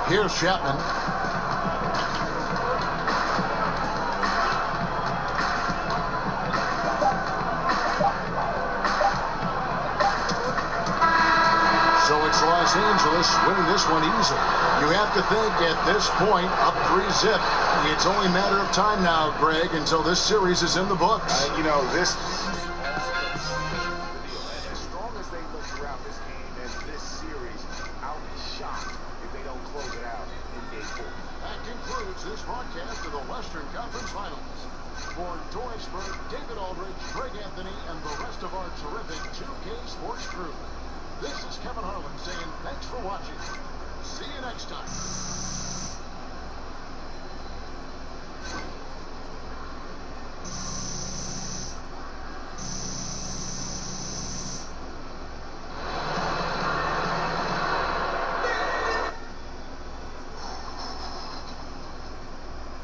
Here's Chapman. So it's Los Angeles winning this one easily. You have to think at this point, up 3-zip. It's only a matter of time now, Greg, until this series is in the books. You know, this... As strong as they look throughout this game and this series, I'll be shocked if they don't close it out in game 4. That concludes this broadcast of the Western Conference Finals. For Doris Burke, David Aldridge, Greg Anthony, and the rest of our terrific 2K Sports crew, this is Kevin Harlan saying thanks for watching. See you next time.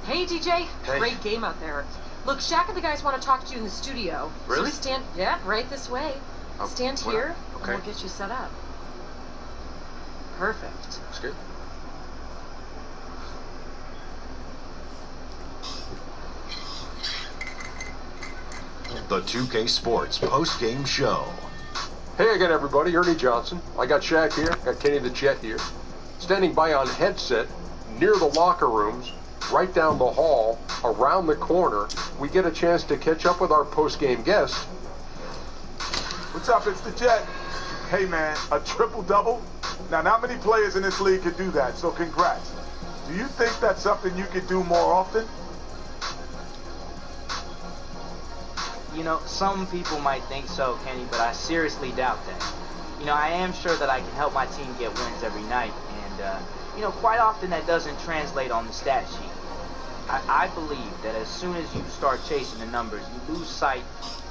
Hey, DJ. Hey. Great game out there. Look, Shaq and the guys want to talk to you in the studio. Really? So stand, yeah, right this way. Stand what? here, Okay. and we'll get you set up. Perfect. That's good. The 2K Sports post-game show. Hey again, everybody. Ernie Johnson. I got Shaq here. Got Kenny the Jet here. Standing by on headset near the locker rooms, right down the hall, around the corner. We get a chance to catch up with our post-game guest. What's up? It's the Jet. Hey, man, a triple-double? Now, not many players in this league could do that, so congrats. Do you think that's something you could do more often? You know, some people might think so, Kenny, but I seriously doubt that. You know, I am sure that I can help my team get wins every night, and, you know, quite often that doesn't translate on the stat sheet. I believe that as soon as you start chasing the numbers, you lose sight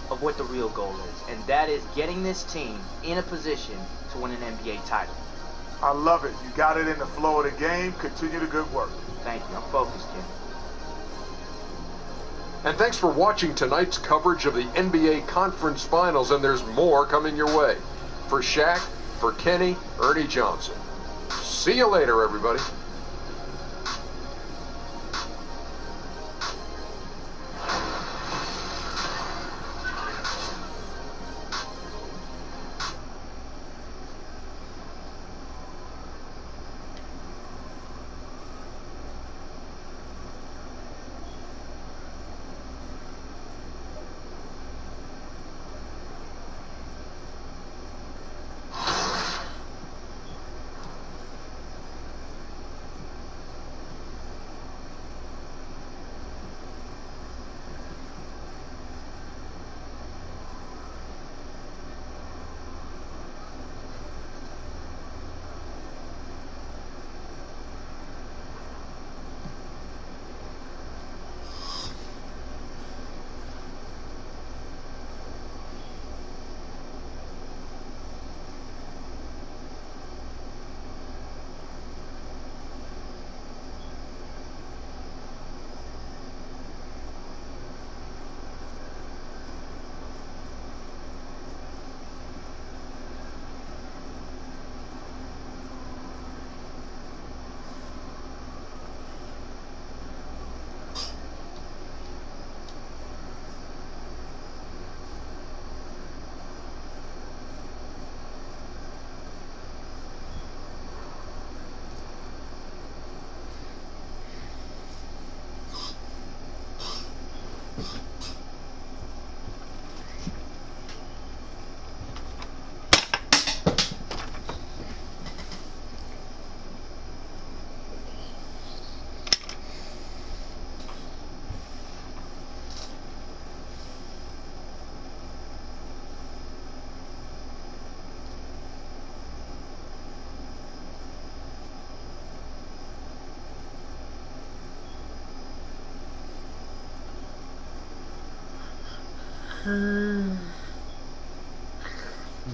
of what the real goal is, and that is getting this team in a position to win an NBA title. I love it. You got it in the flow of the game. Continue the good work. Thank you. I'm focused, Kenny. And thanks for watching tonight's coverage of the NBA Conference Finals, and there's more coming your way. For Shaq, for Kenny, Ernie Johnson. See you later, everybody.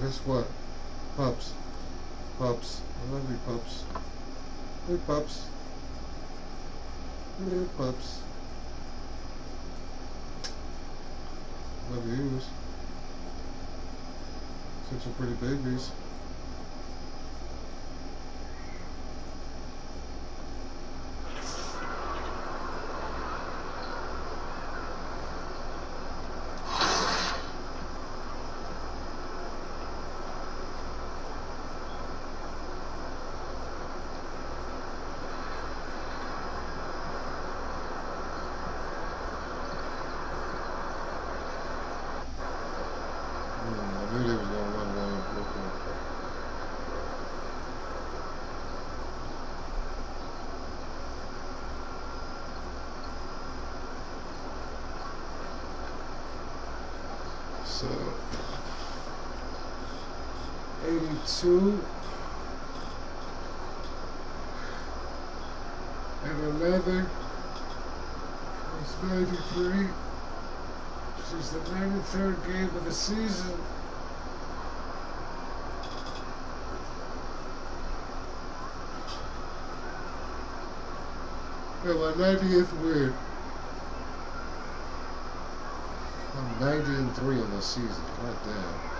Guess what? Pups. Pups. I love you, pups. Hey, pups. Hey, pups. Love yous. Such a pretty babies. I knew they was gonna run away and look at. So 82 and 11 is 93. This is the 93rd game of the season. And my 90th win. I'm 90-3 in the season. God damn.